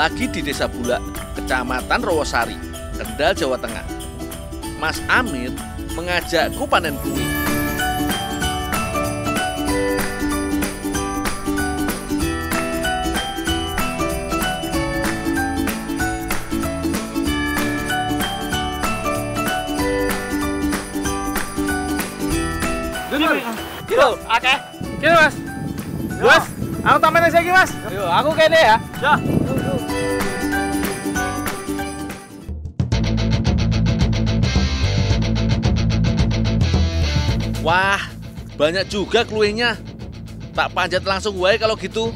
Lagi di Desa Bulak, Kecamatan Rawasari, Kendal, Jawa Tengah. Mas Amir mengajakku panen kluwih. Yo, akeh. Kene, Mas. Mas, aku tamene saiki, Mas. Yo, aku kene ya. Ya. Wah, banyak juga kluwihnya. Tak panjat langsung wae kalau gitu.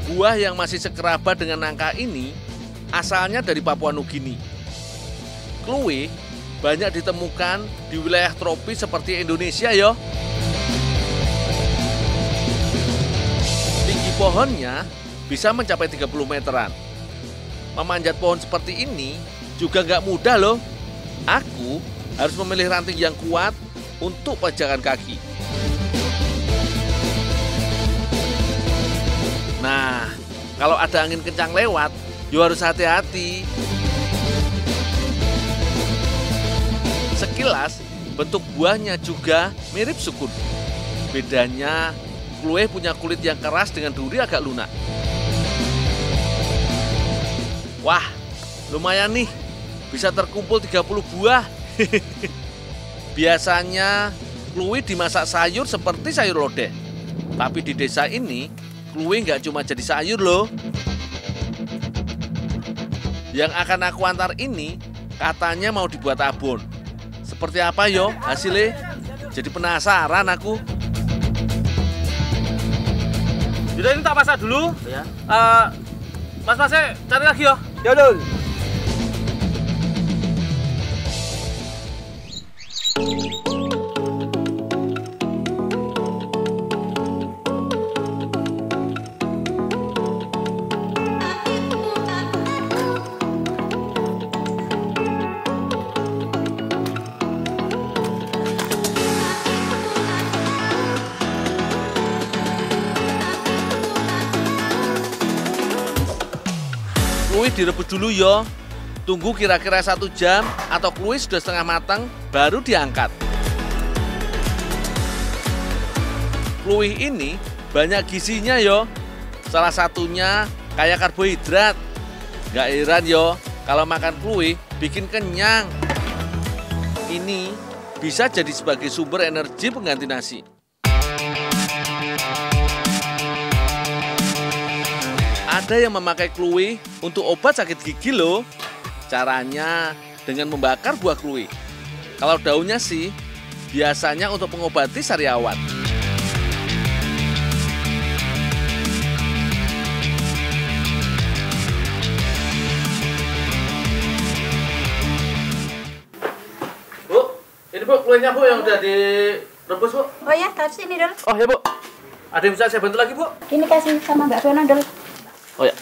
Buah yang masih sekerabat dengan nangka ini asalnya dari Papua Nugini. Kluwih banyak ditemukan di wilayah tropis seperti Indonesia yo. Tinggi pohonnya bisa mencapai 30 meteran. Memanjat pohon seperti ini juga nggak mudah loh. Aku harus memilih ranting yang kuat untuk pajangan kaki. Nah, kalau ada angin kencang lewat, yo harus hati-hati. Sekilas, bentuk buahnya juga mirip sukun. Bedanya, kluwih punya kulit yang keras dengan duri agak lunak. Wah, lumayan nih. Bisa terkumpul 30 buah. Biasanya, kluwih dimasak sayur seperti sayur lodeh. Tapi di desa ini, kluwih nggak cuma jadi sayur loh. Yang akan aku antar ini, katanya mau dibuat abon. Seperti apa yo hasilnya? Jadi penasaran aku. Jadi ini tak masak dulu. Ya. Mas-masnya cari lagi yo. Ya dul. Kluwih direbus dulu yo. Tunggu kira-kira 1 jam atau kluwih sudah setengah matang baru diangkat. Kluwih ini banyak gizinya yo. Salah satunya kaya karbohidrat. Gak heran yo kalau makan kluwih bikin kenyang. Ini bisa jadi sebagai sumber energi pengganti nasi. Ada yang memakai kluwih untuk obat sakit gigi loh. Caranya dengan membakar buah kluwih. Kalau daunnya sih, biasanya untuk mengobati sariawan. Bu, ini Bu, kluwihnya Bu yang udah direbus Bu. Oh ya, taruh sini dulu. Oh ya Bu. Ada yang bisa saya bantu lagi Bu? Ini kasih sama Mbak Fiona dulu. Oh ya.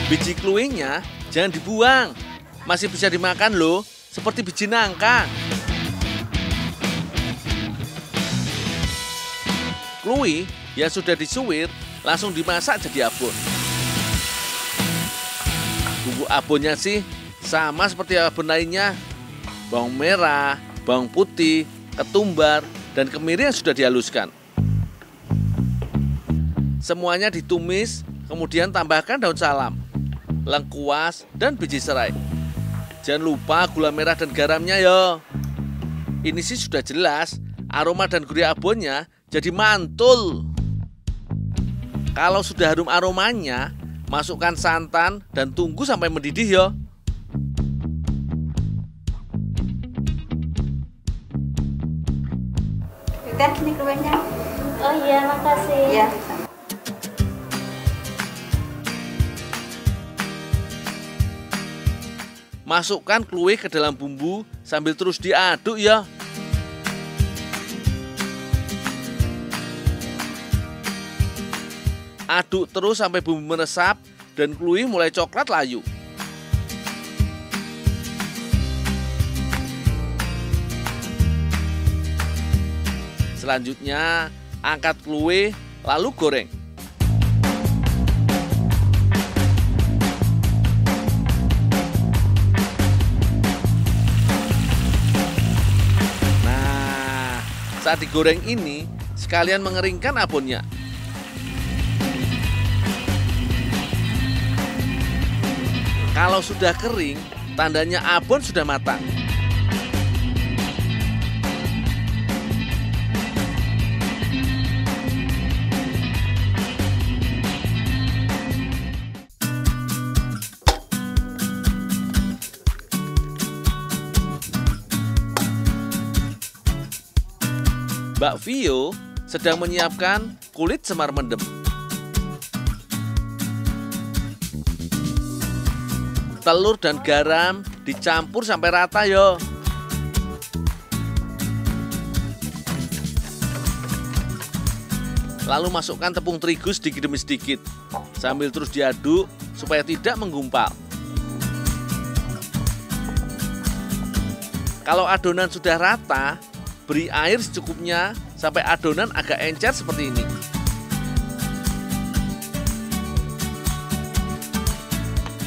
Biji kluwihnya jangan dibuang. Masih bisa dimakan loh, seperti biji nangka. Kluwih yang sudah disuwir langsung dimasak jadi abon. Bumbu abonnya sih sama seperti abon lainnya. Bawang merah, bawang putih, ketumbar, dan kemiri yang sudah dihaluskan. Semuanya ditumis, kemudian tambahkan daun salam, lengkuas, dan biji serai. Jangan lupa gula merah dan garamnya yo. Ini sih sudah jelas, aroma dan gurih abonnya jadi mantul. Kalau sudah harum aromanya, masukkan santan dan tunggu sampai mendidih yo. Kan ini kluwihnya. Oh iya, makasih. Ya. Masukkan kluwih ke dalam bumbu sambil terus diaduk ya. Aduk terus sampai bumbu meresap dan kluwih mulai coklat layu. Selanjutnya, angkat kluwih lalu goreng. Nah, saat digoreng ini, sekalian mengeringkan abonnya. Kalau sudah kering, tandanya abon sudah matang. Mbak Vio sedang menyiapkan kulit semar mendem. Telur dan garam dicampur sampai rata yo. Lalu masukkan tepung terigu sedikit demi sedikit, sambil terus diaduk supaya tidak menggumpal. Kalau adonan sudah rata, beri air secukupnya sampai adonan agak encer seperti ini.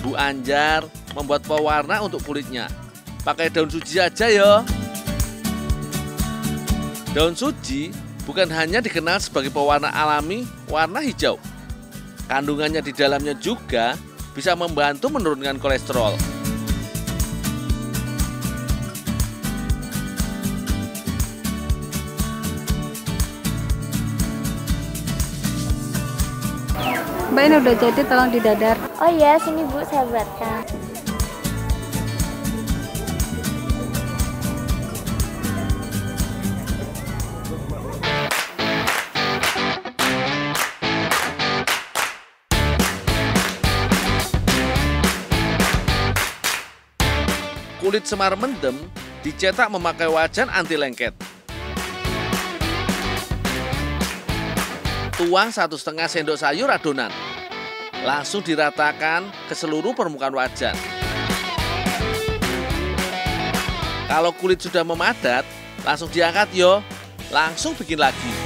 Bu Anjar membuat pewarna untuk kulitnya. Pakai daun suji aja ya. Daun suji bukan hanya dikenal sebagai pewarna alami warna hijau. Kandungannya di dalamnya juga bisa membantu menurunkan kolesterol. Mbak, ini udah jadi, tolong didadar. Oh iya, sini Bu, saya buatkan. Kulit semar mendem dicetak memakai wajan anti lengket. Tuang 1,5 sendok sayur adonan. Langsung diratakan ke seluruh permukaan wajan. Kalau kulit sudah memadat, langsung diangkat yo. Langsung bikin lagi.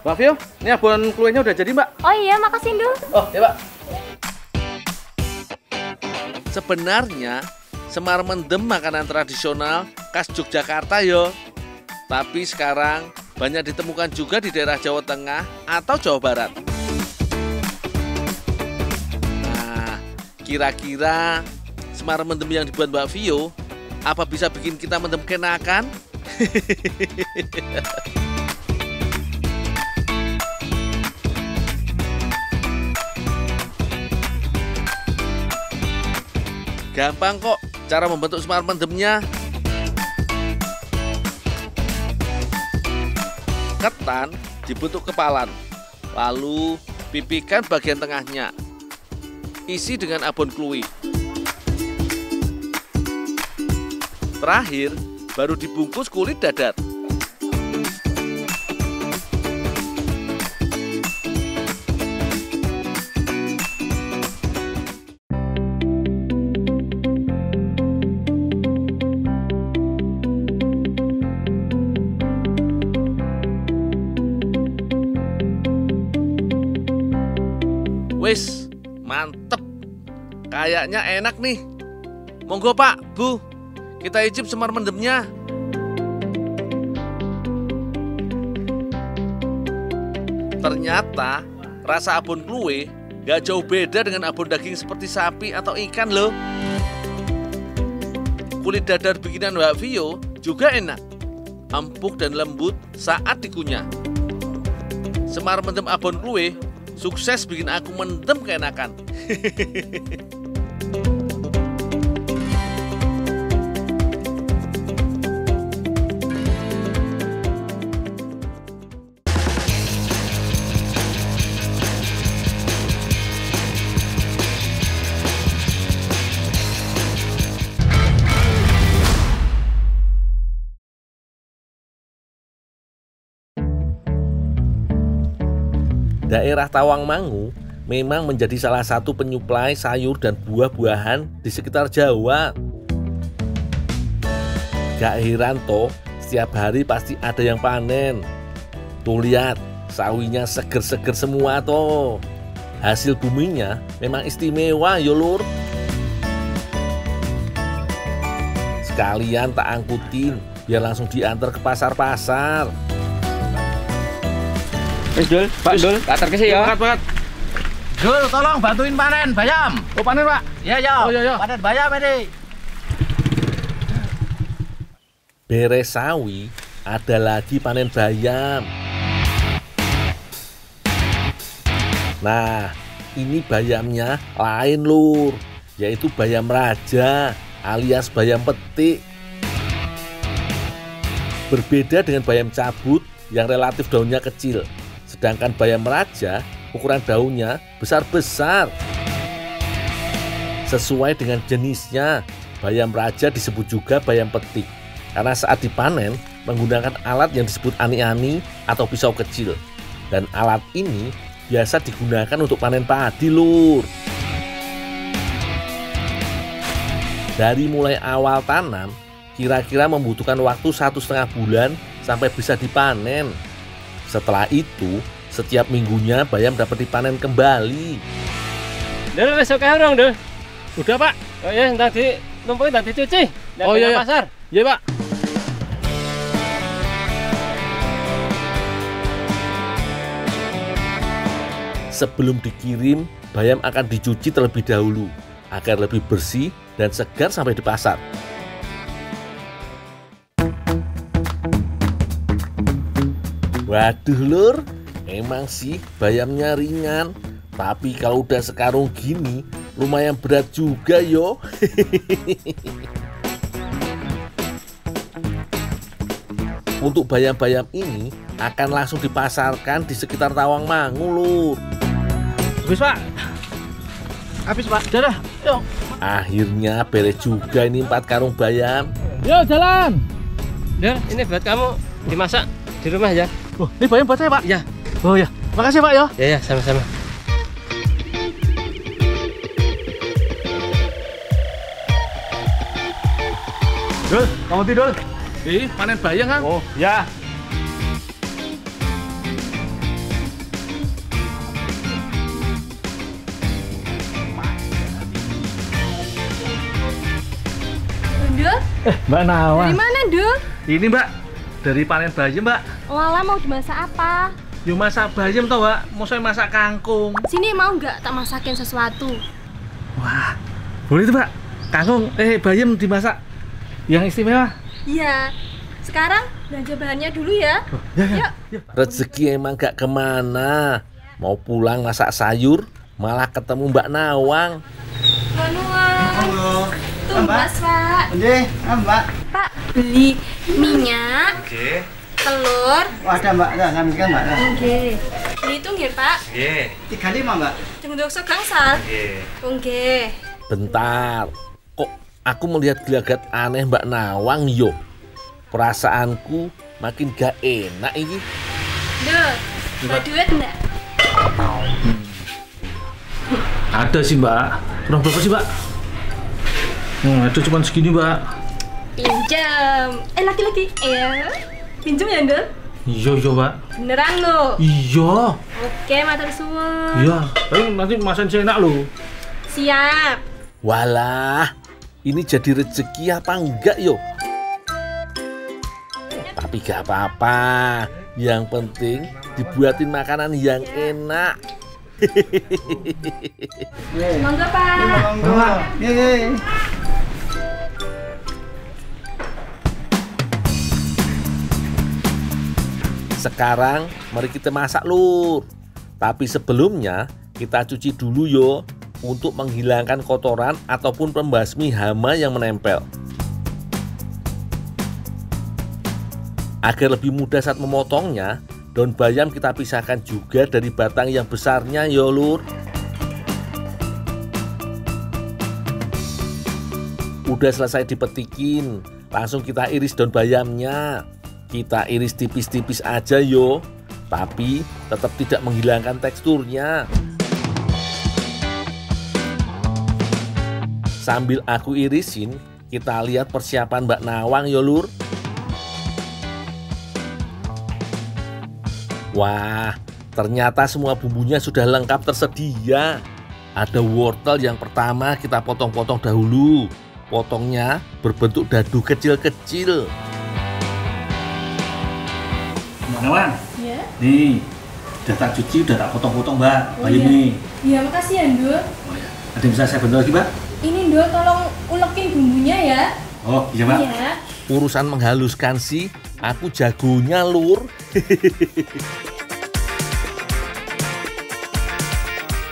Mbak Vio, ini abon kuenya udah jadi, Mbak. Oh iya, makasih Ndul. Oh, ya Mbak. Sebenarnya, semar mendem makanan tradisional khas Yogyakarta yo. Tapi sekarang banyak ditemukan juga di daerah Jawa Tengah atau Jawa Barat. Nah, kira-kira semar mendem yang dibuat Mbak Vio, apa bisa bikin kita mendem kenakan? Gampang kok cara membentuk semar mendemnya. Ketan dibentuk kepalan, lalu pipihkan bagian tengahnya. Isi dengan abon kluwi. Terakhir, baru dibungkus kulit dadar. Wis, mantep. Kayaknya enak nih. Monggo Pak, Bu, kita icip semar mendemnya. Ternyata rasa abon kluwe gak jauh beda dengan abon daging seperti sapi atau ikan loh. Kulit dadar bikinan Mbak Vio juga enak, empuk dan lembut saat dikunyah. Semar mendem abon kluwe sukses bikin aku mendem keenakan. Daerah Tawangmangu memang menjadi salah satu penyuplai sayur dan buah-buahan di sekitar Jawa. Gak heran toh, setiap hari pasti ada yang panen. Tuh lihat, sawinya seger-seger semua toh. Hasil buminya memang istimewa yo lur. Sekalian tak angkutin, biar langsung diantar ke pasar-pasar. Dul, Pak Dul, tak terkesi ya. Banget. Dul, tolong bantuin panen bayam. Oh, panen, Pak. Iya, ya. Oh, iya. Panen bayam ini. Beres sawi, ada lagi panen bayam. Nah, ini bayamnya lain lur, yaitu bayam raja alias bayam petik. Berbeda dengan bayam cabut yang relatif daunnya kecil. Sedangkan bayam raja ukuran daunnya besar-besar. Sesuai dengan jenisnya, bayam raja disebut juga bayam petik karena saat dipanen menggunakan alat yang disebut ani-ani atau pisau kecil. Dan alat ini biasa digunakan untuk panen padi lur. Dari mulai awal tanam kira-kira membutuhkan waktu 1,5 bulan sampai bisa dipanen. Setelah itu, setiap minggunya bayam dapat dipanen kembali. Dul, besok orang Dul. Udah Pak. Oh ya, nanti numpukin nanti cuci. Oh iya, pasar. Iya Pak. Sebelum dikirim, bayam akan dicuci terlebih dahulu agar lebih bersih dan segar sampai di pasar. Waduh lur, emang sih bayamnya ringan, tapi kalau udah sekarung gini lumayan berat juga yo. Untuk bayam-bayam ini akan langsung dipasarkan di sekitar Tawangmangu lur. Habis Pak. Habis Pak. Udah dah. Yuk. Akhirnya beres juga ini 4 karung bayam. Yuk jalan. Dul, ini buat kamu dimasak di rumah ya. Oh, ini bayam buat saya, Pak? Iya. Oh ya. Makasih, Pak ya. Ya, sama-sama. Dul, kamu tidur? Panen bayam kan? Oh, ya. Dul, Mbak Nawa. dari mana Dul? Ini, Mbak. Dari panen bayam, Mbak. Lala mau dimasak apa? Yuk masak bayam tau, Mbak. Mau saya masak kangkung. Sini mau nggak tak masakin sesuatu? Wah, boleh tuh, Mbak. Kangkung, bayam dimasak. Yang istimewa. Iya. Sekarang belanja bahannya dulu ya. Yuk. Rezeki emang gak kemana. Mau pulang masak sayur, malah ketemu Mbak Nawang. Mbak Nuang. Halo. Tumbas, Pak. Oke, Mbak. Pak, beli minyak, Oke. telur. Oh, ada, Mbak. Ada, ngambilkan, Mbak. Oke. Dihitung ya, Pak. Oke. 35, Mbak. Tunggu gangsal. Oke. Oke. Bentar, kok aku melihat gelagat aneh Mbak Nawang yo. Perasaanku makin gak enak ini. Dul, mau duit enggak? Ada sih, Mbak. Kurang berapa sih, Mbak? Itu cuma segini, Mbak. Pinjam. Laki-laki. Pinjam ya, Dul? Iya, Mbak. Beneran lo? Iya. Oke, matur suwun. Iya. Tapi nanti masain saya enak loh. Siap. Walah, ini jadi rezeki apa enggak yo? Tapi gak apa-apa, yang penting dibuatin makanan yang enak. Monggo, Pak. Monggo. Sekarang mari kita masak lur. Tapi sebelumnya kita cuci dulu yo untuk menghilangkan kotoran ataupun pembasmi hama yang menempel. Agar lebih mudah saat memotongnya, daun bayam kita pisahkan juga dari batang yang besarnya yo lur. Udah selesai dipetikin, langsung kita iris daun bayamnya. Kita iris tipis-tipis aja yo, tapi tetap tidak menghilangkan teksturnya. Sambil aku irisin, kita lihat persiapan Mbak Nawang ya Lur. Wah, ternyata semua bumbunya sudah lengkap tersedia. Ada wortel yang pertama kita potong-potong dahulu. Potongnya berbentuk dadu kecil-kecil. Mbak Nawang, Ya. nih udah tak cuci, udah tak potong-potong Mbak. Oh, Bayam iya. nih. Iya, makasih ya, Ndul. Oh, ya. Ada yang bisa saya bantu lagi Mbak? Ini Ndul, tolong ulekin bumbunya ya. Oh iya Mbak. Iya. Urusan menghaluskan sih, aku jagonya Lur.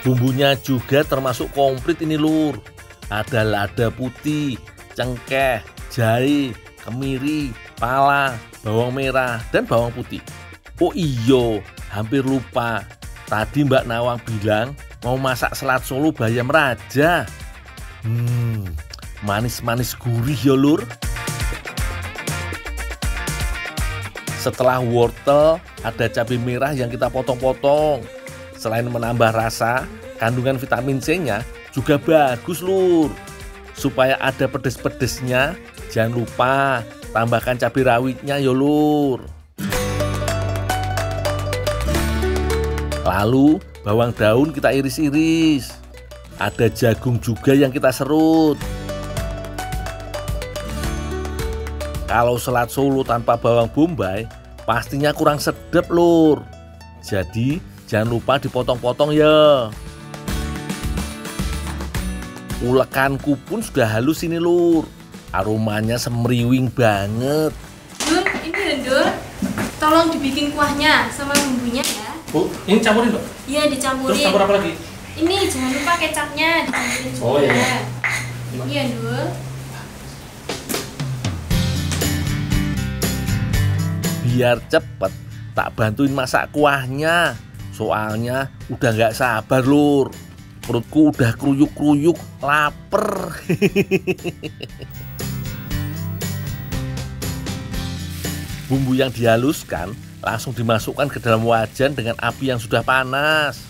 Bumbunya juga termasuk komplit ini Lur. Ada lada putih, cengkeh, jahe, kemiri, pala, bawang merah, dan bawang putih. Oh iyo, hampir lupa. Tadi Mbak Nawang bilang mau masak selat Solo bayam raja. Manis-manis gurih ya Lur. Setelah wortel, ada cabai merah yang kita potong-potong. Selain menambah rasa, kandungan vitamin C-nya juga bagus Lur. Supaya ada pedes-pedesnya, jangan lupa tambahkan cabai rawitnya ya Lur. Lalu bawang daun kita iris-iris. Ada jagung juga yang kita serut. Kalau selat Solo tanpa bawang bombay, pastinya kurang sedap Lur. Jadi jangan lupa dipotong-potong ya. Ulekanku pun sudah halus ini Lur. Aromanya semriwing banget. Ndul, ini ya Ndul. Tolong dibikin kuahnya sama bumbunya ya. Bu, ini campurin Mbak? Iya, dicampurin. Terus campur apa lagi? Ini jangan lupa kecapnya dicampurin juga. Oh, iya. Iya, Ndul. Biar cepet, tak bantuin masak kuahnya. Soalnya udah nggak sabar Lur. Perutku udah kruyuk-kruyuk, lapar. Bumbu yang dihaluskan langsung dimasukkan ke dalam wajan dengan api yang sudah panas.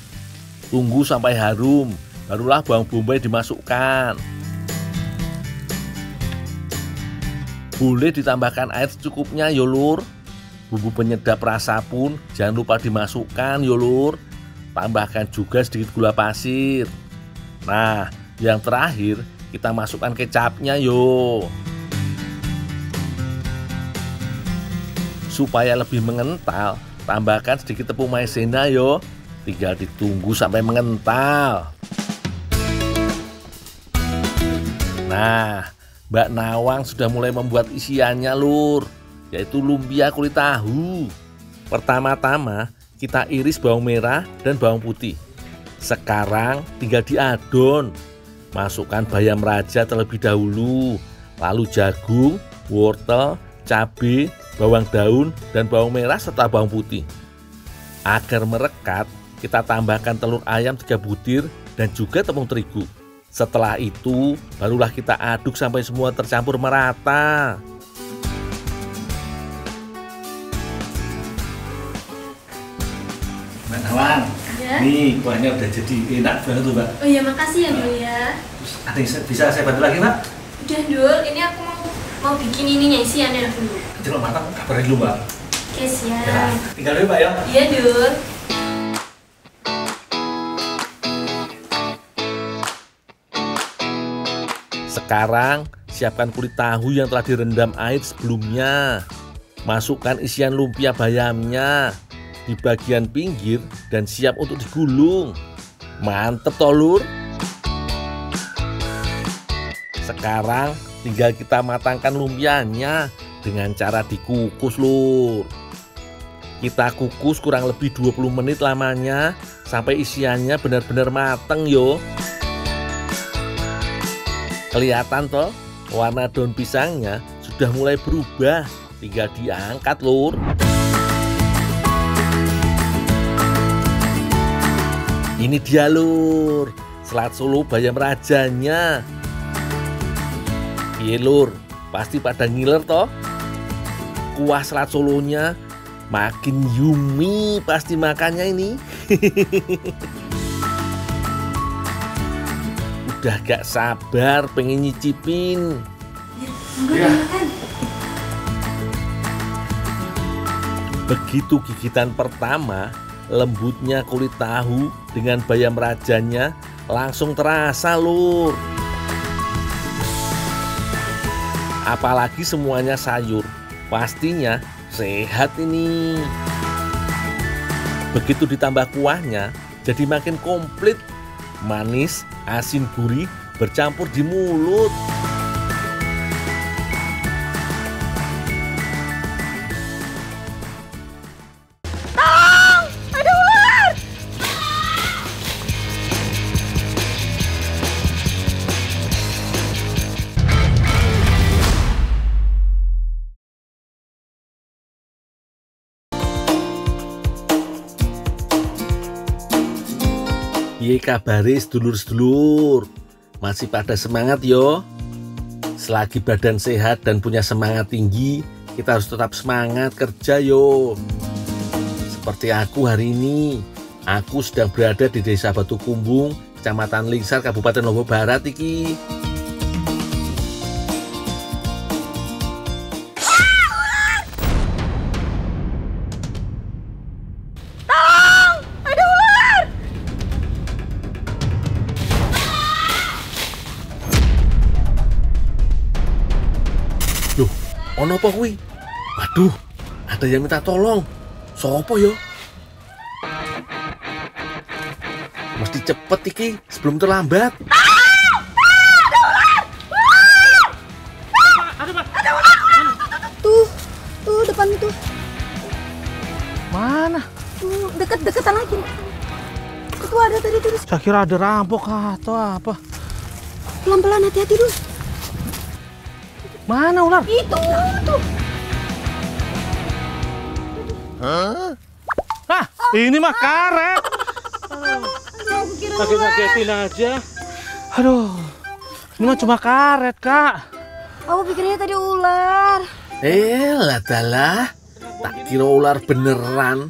Tunggu sampai harum, barulah bawang bombay dimasukkan. Boleh ditambahkan air secukupnya ya Lur. Bumbu penyedap rasa pun jangan lupa dimasukkan ya Lur. Tambahkan juga sedikit gula pasir. Nah, yang terakhir kita masukkan kecapnya yo. Supaya lebih mengental, tambahkan sedikit tepung maizena yo. Tinggal ditunggu sampai mengental. Nah, Mbak Nawang sudah mulai membuat isiannya Lur, yaitu lumpia kulit tahu. Pertama-tama kita iris bawang merah dan bawang putih. Sekarang tinggal diadon. Masukkan bayam raja terlebih dahulu, lalu jagung, wortel, cabai, bawang daun, dan bawang merah serta bawang putih. Agar merekat, kita tambahkan telur ayam 3 butir dan juga tepung terigu. Setelah itu, barulah kita aduk sampai semua tercampur merata. Mbak Nawang, Ya. nih kuahnya udah jadi enak banget tuh Mbak. Oh iya, makasih ya Ndul ya. Terus ada yang bisa saya bantu lagi Mbak? Udah Ndul, ini aku mau bikin ininya isiannya dulu. Kalau matang kabarin dulu Mbak. Oke, siap. Ya, tinggal dulu Mbak ya. Iya Ndul. Sekarang siapkan kulit tahu yang telah direndam air sebelumnya. Masukkan isian lumpia bayamnya di bagian pinggir dan siap untuk digulung. Mantep toh Lur. Sekarang tinggal kita matangkan lumpianya dengan cara dikukus Lur. Kita kukus kurang lebih 20 menit lamanya sampai isiannya benar-benar mateng yo. Kelihatan toh, warna daun pisangnya sudah mulai berubah. Tinggal diangkat Lur. Ini dia Lur, selat Solo bayam rajanya. Iya Lur, pasti pada ngiler toh. Kuah selat Solonya Makin yummy pasti makannya ini. Udah gak sabar pengen nyicipin. Begitu gigitan pertama, lembutnya kulit tahu dengan bayam rajanya langsung terasa, Lur. Apalagi semuanya sayur, pastinya sehat ini. Begitu ditambah kuahnya, jadi makin komplit. Manis, asin, gurih bercampur di mulut. Piye kabare sedulur-sedulur? Masih pada semangat yo? Selagi badan sehat dan punya semangat tinggi, kita harus tetap semangat kerja yo. Seperti aku hari ini, aku sedang berada di Desa Batu Kumbung, Kecamatan Lingsar, Kabupaten Lombok Barat iki. Loh, ono apa kuwi? Waduh, ada yang minta tolong. Sopo yo? Mesti cepet iki sebelum terlambat. Tuh depan itu. Mana? Tuh deket-deketan lagi. Itu ada tadi tuh. Saya kira ada rampok atau apa. Pelan-pelan, hati-hati dulu. Mana ular? Itu tuh. Ah, ini mah karet. Aku kira ular. Kaget-kagetin aja. Aduh, ini mah cuma karet, Kak. Aku pikirnya tadi ular. Ladalah, tak kira ular beneran.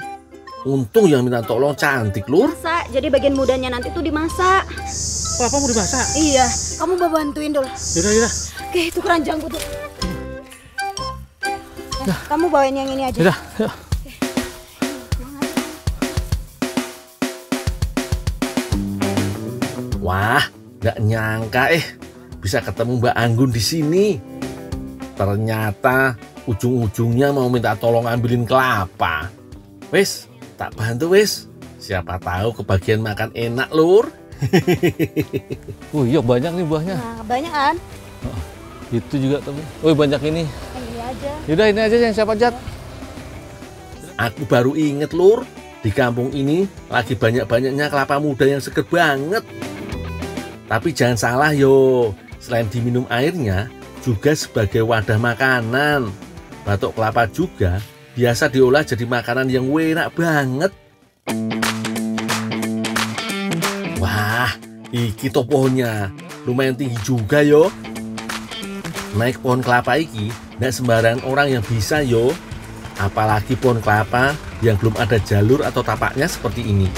Untung yang minta tolong cantik, Lur. Masak, jadi bagian mudanya nanti tuh dimasak. Apa mau dimasak? Iya, kamu mau bantuin dulu. Yaudah. Oke, itu keranjangku tuh. Kamu bawain yang ini aja. Yaudah, yuk. Wah, gak nyangka bisa ketemu Mbak Anggun di sini. Ternyata ujung-ujungnya mau minta tolong ambilin kelapa. Wes, tak bantu wes. Siapa tahu kebagian makan enak, Lur. Iya banyak nih buahnya. Nah, kebanyakan. Itu juga temen. Oh banyak ini. Ini aja. Yaudah ini aja yang siapa Jat. Aku baru inget, Lur. Di kampung ini lagi banyak-banyaknya kelapa muda yang seger banget. Tapi jangan salah yo. Selain diminum airnya, juga sebagai wadah makanan. Batok kelapa juga biasa diolah jadi makanan yang enak banget. Wah, iki to pohonnya. Lumayan tinggi juga yo. Naik pohon kelapa iki nggak sembarangan orang yang bisa yo. Apalagi pohon kelapa yang belum ada jalur atau tapaknya seperti ini.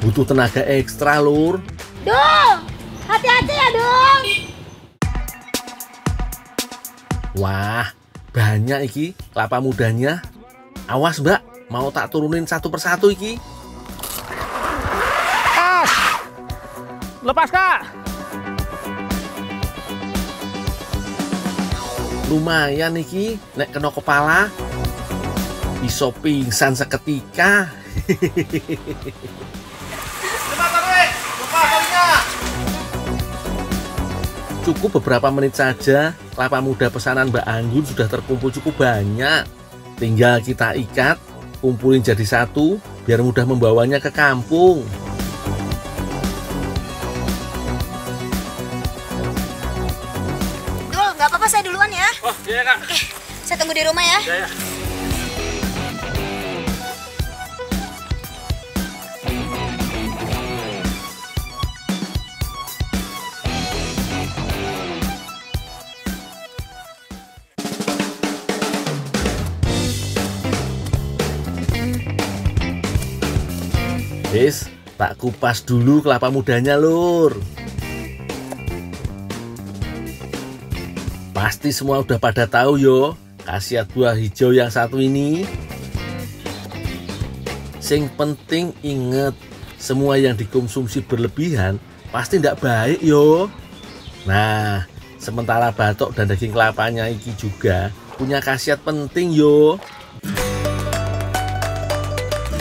Butuh tenaga ekstra, Lur. Dong, hati-hati ya dong. Wah, banyak iki kelapa mudanya. Awas Mbak, mau tak turunin satu persatu iki. Lepas Kak. Lumayan iki, nek kena kepala iso pingsan seketika. Cukup beberapa menit saja, kelapa muda pesanan Mbak Anggun sudah terkumpul cukup banyak. Tinggal kita ikat, kumpulin jadi satu, biar mudah membawanya ke kampung. Dul, nggak apa-apa saya duluan ya. Oh iya Kak. Oke, saya tunggu di rumah ya. Ya. Tak kupas dulu kelapa mudanya, Lur. Pasti semua udah pada tahu yo, khasiat buah hijau yang satu ini. Sing penting inget, semua yang dikonsumsi berlebihan pasti ndak baik yo. Nah, sementara batok dan daging kelapanya iki juga punya khasiat penting yo.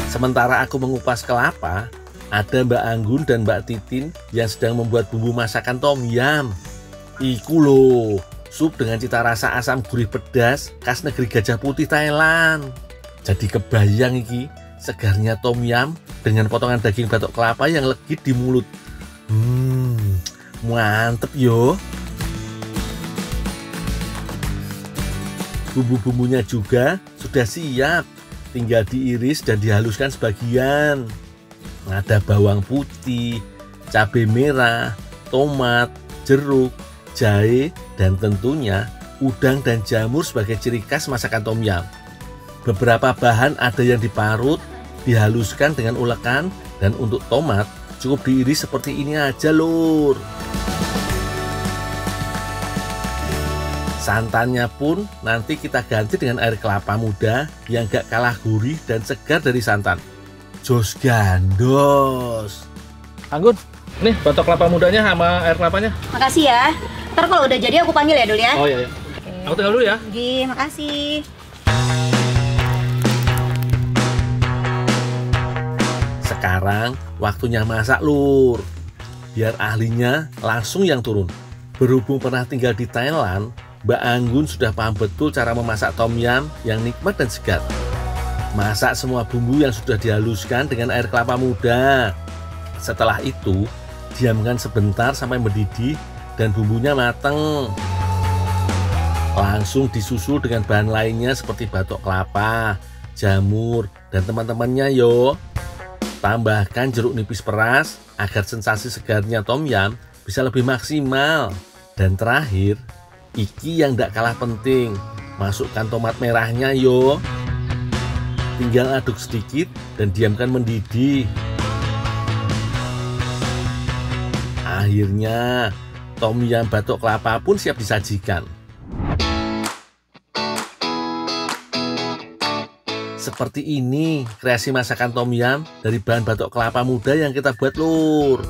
Sementara aku mengupas kelapa, ada Mbak Anggun dan Mbak Titin yang sedang membuat bumbu masakan tom yam. Iku loh, sup dengan cita rasa asam gurih pedas khas negeri Gajah Putih Thailand. Jadi kebayang iki segarnya tom yam dengan potongan daging batok kelapa yang legit di mulut. Mantep yo. Bumbu-bumbunya juga sudah siap, tinggal diiris dan dihaluskan sebagian. Ada bawang putih, cabai merah, tomat, jeruk, jahe, dan tentunya udang dan jamur sebagai ciri khas masakan tom yam. Beberapa bahan ada yang diparut, dihaluskan dengan ulekan, dan untuk tomat cukup diiris seperti ini aja, Lur. Santannya pun nanti kita ganti dengan air kelapa muda yang gak kalah gurih dan segar dari santan. Jos gandos. Anggun, nih batok kelapa mudanya sama air kelapanya. Makasih ya. Ntar kalau udah jadi aku panggil ya dulu ya. Oh iya. Aku tinggal dulu ya. Gi, makasih. Sekarang waktunya masak, Lur. Biar ahlinya langsung yang turun. Berhubung pernah tinggal di Thailand, Mbak Anggun sudah paham betul cara memasak tom yam yang nikmat dan segar. Masak semua bumbu yang sudah dihaluskan dengan air kelapa muda. Setelah itu, diamkan sebentar sampai mendidih dan bumbunya mateng. Langsung disusul dengan bahan lainnya seperti batok kelapa, jamur, dan teman-temannya yo. Tambahkan jeruk nipis peras agar sensasi segarnya tom yam bisa lebih maksimal. Dan terakhir, iki yang tidak kalah penting, masukkan tomat merahnya yo. Tinggal aduk sedikit dan diamkan mendidih. Akhirnya tom yam batok kelapa pun siap disajikan. Seperti ini kreasi masakan tom yam dari bahan batok kelapa muda yang kita buat, Lur.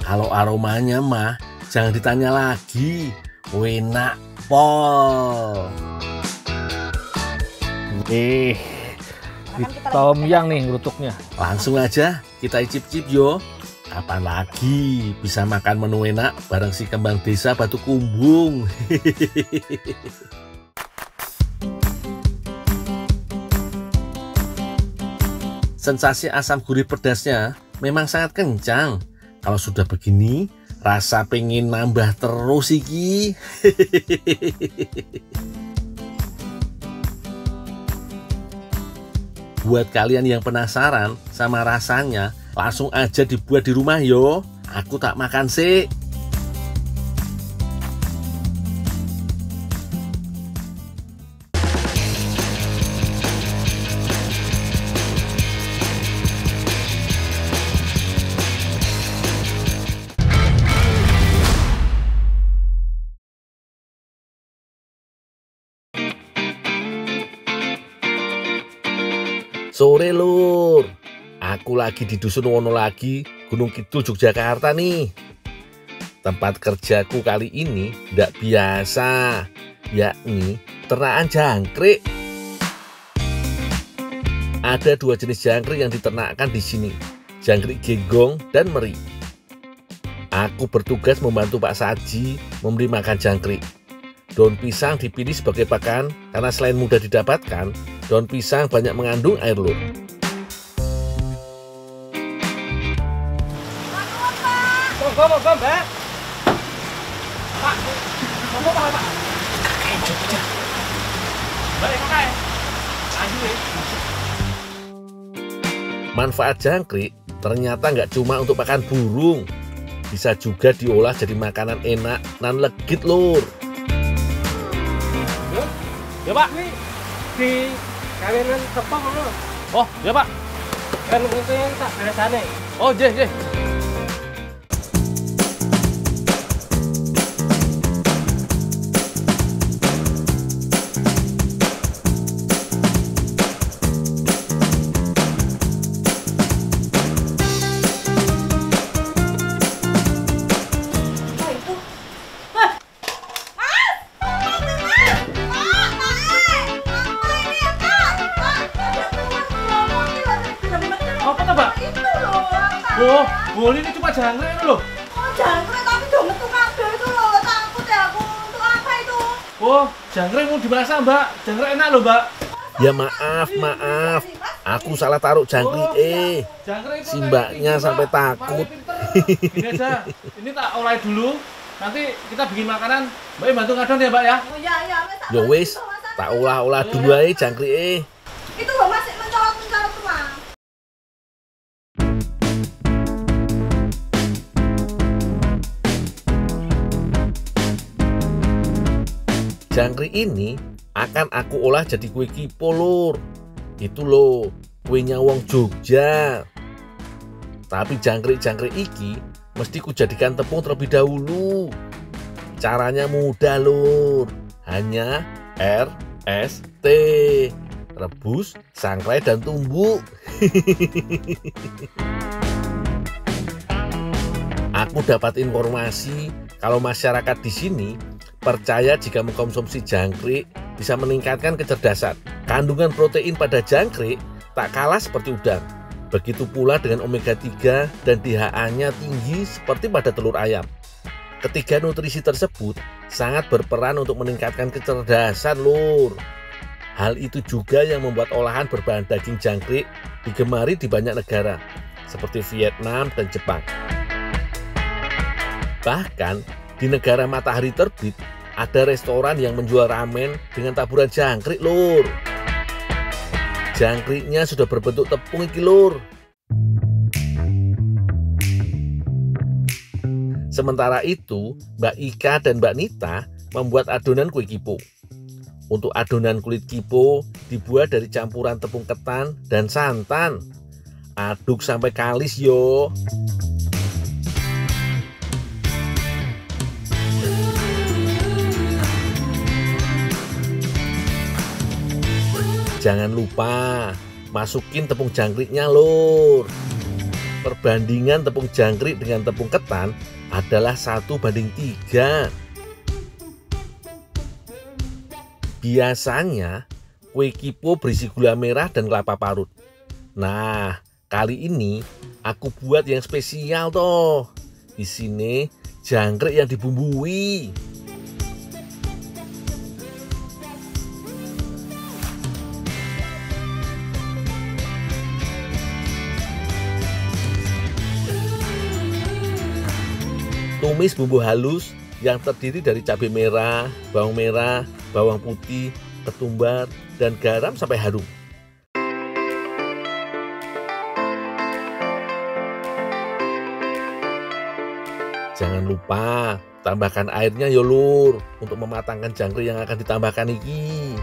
Kalau aromanya mah jangan ditanya lagi, enak pol. Tom yam nih ngerutuknya. Langsung aja kita icip-icip yo. Kapan lagi bisa makan menu enak bareng si kembang desa Batu Kumbung. Sensasi asam gurih pedasnya memang sangat kencang. Kalau sudah begini, rasa pengen nambah terus iki. Buat kalian yang penasaran sama rasanya, langsung aja dibuat di rumah yo. Aku tak makan sih. Sore, Lur. Aku lagi di Dusun Wonolagi, Gunung Kidul, Yogyakarta nih. Tempat kerjaku kali ini tidak biasa, yakni ternakan jangkrik. Ada dua jenis jangkrik yang diternakkan di sini, jangkrik genggong dan meri. Aku bertugas membantu Pak Saji memberi makan jangkrik. Daun pisang dipilih sebagai pakan karena selain mudah didapatkan, daun pisang banyak mengandung air, Lur. Mbak. Pak, ngomong apa, Pak? Balik kok kae. Lanjut ya. Manfaat jangkrik ternyata nggak cuma untuk makan burung, bisa juga diolah jadi makanan enak dan legit, Lur. Ya Pak, di kawinan tepung lho. Oh, ya Pak. Kan kuwi tak beresane. Oh, nggih. Apa tuh, Mbak? Itu loh, Kak. Oh, ini cuma jangkrik itu loh. Oh, jangkrik tapi udah metu kabel itu loh. Takut ya aku. Untuk apa itu? Oh, jangkrik mau dimasak, Mbak. Jangkrik enak loh, Mbak. Ya maaf. Aku salah taruh jangkrik. Jangkrik itu Si kayak mbaknya gini, sampai Mbak. takut. Makanya pinter. Gini aja, ini tak olah dulu. Nanti kita bikin makanan. Mbak bantu ngadon ya, Mbak ya. Oh ya, wes. Yo wis, tak olah-olah dulu aja jangkrik. Itu loh masih mencolot-mencolot tuh, Mas. Jangkrik ini akan aku olah jadi kue kipo, Lur. Itu loh, kuenya wong Jogja. Tapi jangkrik-jangkrik iki mesti kujadikan tepung terlebih dahulu. Caranya mudah, Lur. Hanya RST. Rebus, sangrai dan tumbuk. Aku dapat informasi kalau masyarakat di sini percaya jika mengkonsumsi jangkrik bisa meningkatkan kecerdasan. Kandungan protein pada jangkrik tak kalah seperti udang. Begitu pula dengan omega 3 dan DHA-nya tinggi seperti pada telur ayam. Ketiga nutrisi tersebut sangat berperan untuk meningkatkan kecerdasan, Lur. Hal itu juga yang membuat olahan berbahan daging jangkrik digemari di banyak negara, seperti Vietnam dan Jepang. Bahkan di negara matahari terbit, ada restoran yang menjual ramen dengan taburan jangkrik, Lur. Jangkriknya sudah berbentuk tepung iki, Lur. Sementara itu, Mbak Ika dan Mbak Nita membuat adonan kue kipo. Untuk adonan kulit kipo dibuat dari campuran tepung ketan dan santan. Aduk sampai kalis yo. Jangan lupa masukin tepung jangkriknya, Lur. Perbandingan tepung jangkrik dengan tepung ketan adalah 1:3. Biasanya kue kipo berisi gula merah dan kelapa parut. Nah, kali ini aku buat yang spesial toh. Di sini jangkrik yang dibumbui. Tumis bumbu halus yang terdiri dari cabai merah, bawang putih, ketumbar, dan garam sampai harum. Jangan lupa tambahkan airnya ya, Lur, untuk mematangkan jangkrik yang akan ditambahkan iki.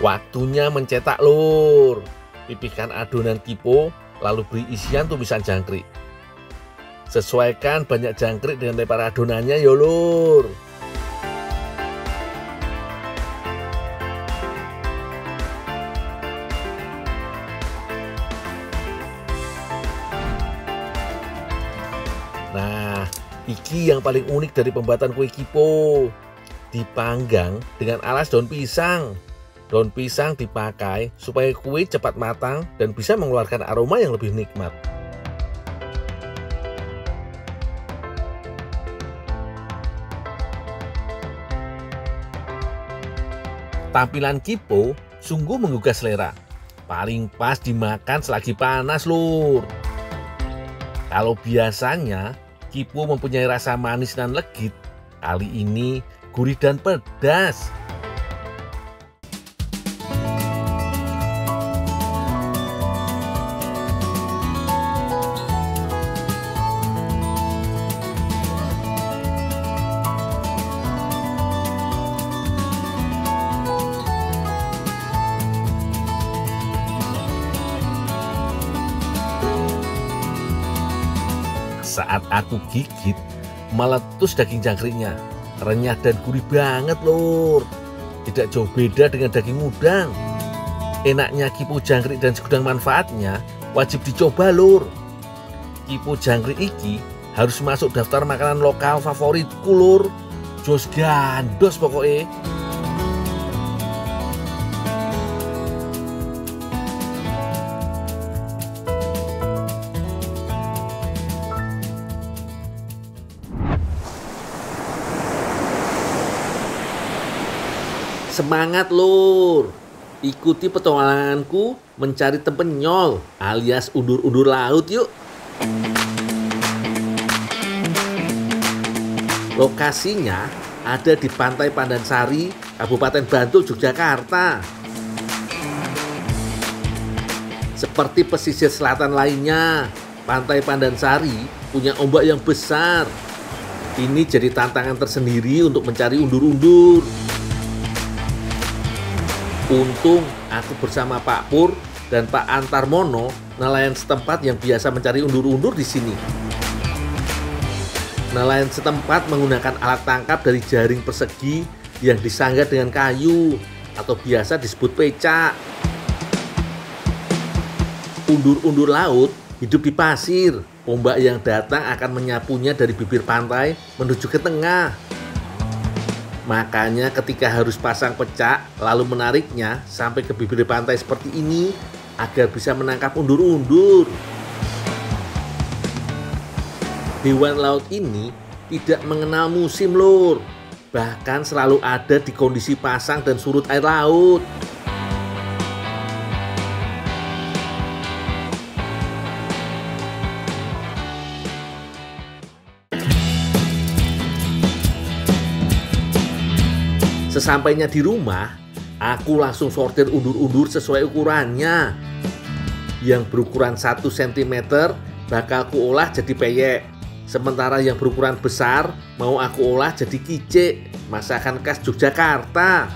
Waktunya mencetak, Lur. Pipihkan adonan kipo, lalu beri isian tumisan jangkrik. Sesuaikan banyak jangkrik dengan lebar adonannya ya, Lur. Nah, iki yang paling unik dari pembuatan kue kipo. Dipanggang dengan alas daun pisang. Daun pisang dipakai supaya kue cepat matang dan bisa mengeluarkan aroma yang lebih nikmat. Tampilan kipo sungguh menggugah selera. Paling pas dimakan selagi panas, Lur. Kalau biasanya kipo mempunyai rasa manis dan legit, kali ini gurih dan pedas. Saat aku gigit, meletus daging jangkriknya. Renyah dan gurih banget, Lur. Tidak jauh beda dengan daging udang. Enaknya kipo jangkrik dan segudang manfaatnya wajib dicoba, Lur. Kipo jangkrik iki harus masuk daftar makanan lokal favoritku, Lur. Jos gandos pokoknya. Semangat, Lur. Ikuti petualanganku mencari tempenyol alias undur-undur laut yuk. Lokasinya ada di Pantai Pandansari, Kabupaten Bantul, Yogyakarta. Seperti pesisir selatan lainnya, Pantai Pandansari punya ombak yang besar. Ini jadi tantangan tersendiri untuk mencari undur-undur. Untung aku bersama Pak Pur dan Pak Antarmono, nelayan setempat yang biasa mencari undur-undur di sini. Nelayan setempat menggunakan alat tangkap dari jaring persegi yang disanggah dengan kayu atau biasa disebut pecak. Undur-undur laut hidup di pasir. Ombak yang datang akan menyapunya dari bibir pantai menuju ke tengah. Makanya ketika harus pasang pecak lalu menariknya sampai ke bibir pantai seperti ini agar bisa menangkap undur-undur. Hewan laut ini tidak mengenal musim, Lur. Bahkan selalu ada di kondisi pasang dan surut air laut. Sesampainya di rumah, aku langsung sortir undur-undur sesuai ukurannya. Yang berukuran 1 cm bakal aku olah jadi peyek. Sementara yang berukuran besar mau aku olah jadi kicik, masakan khas Yogyakarta.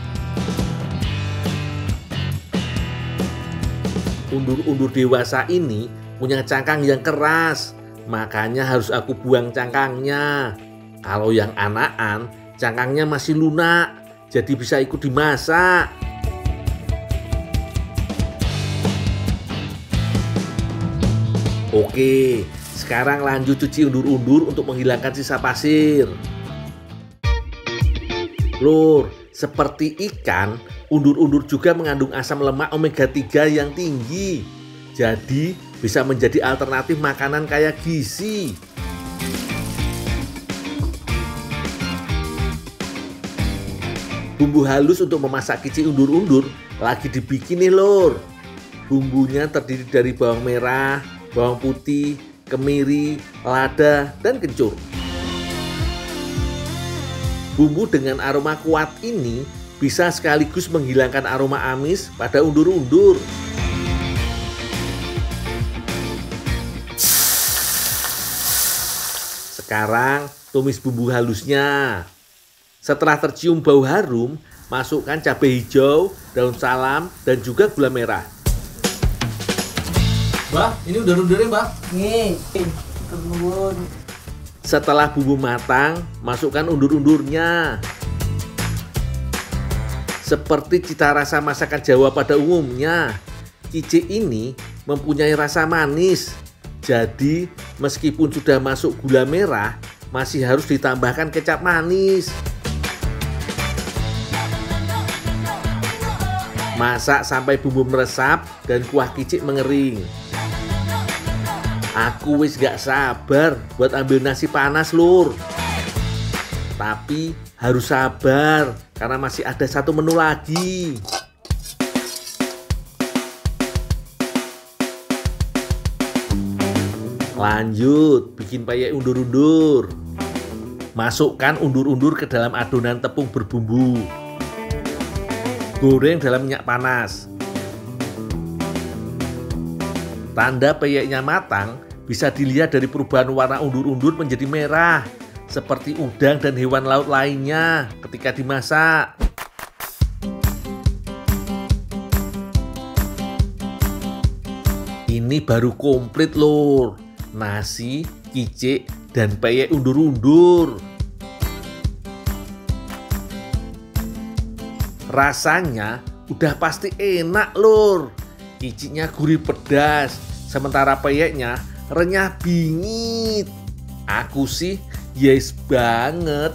Undur-undur dewasa ini punya cangkang yang keras, makanya harus aku buang cangkangnya. Kalau yang anakan, cangkangnya masih lunak, jadi bisa ikut dimasak. Oke, sekarang lanjut cuci undur-undur untuk menghilangkan sisa pasir. Lur, seperti ikan, undur-undur juga mengandung asam lemak omega 3 yang tinggi. Jadi bisa menjadi alternatif makanan kaya gizi. Bumbu halus untuk memasak kicik undur-undur lagi dibikin nih, Lur. Bumbunya terdiri dari bawang merah, bawang putih, kemiri, lada, dan kencur. Bumbu dengan aroma kuat ini bisa sekaligus menghilangkan aroma amis pada undur-undur. Sekarang tumis bumbu halusnya. Setelah tercium bau harum, masukkan cabai hijau, daun salam, dan juga gula merah. Mbak, ini undur-undurnya, Mbak. Nih, turun. Setelah bumbu matang, masukkan undur-undurnya. Seperti cita rasa masakan Jawa pada umumnya, kicik ini mempunyai rasa manis. Jadi, meskipun sudah masuk gula merah, masih harus ditambahkan kecap manis. Masak sampai bumbu meresap dan kuah kicik mengering. Aku wis gak sabar buat ambil nasi panas, Lur. Tapi harus sabar karena masih ada satu menu lagi. Lanjut bikin peyek undur-undur. Masukkan undur-undur ke dalam adonan tepung berbumbu. Goreng dalam minyak panas. Tanda peyeknya matang bisa dilihat dari perubahan warna undur-undur menjadi merah, seperti udang dan hewan laut lainnya ketika dimasak. Ini baru komplit, Lur. Nasi, kicik dan peyek undur-undur. Rasanya udah pasti enak lur. Kiciknya gurih pedas, sementara peyeknya renyah bingit. Aku sih yes banget.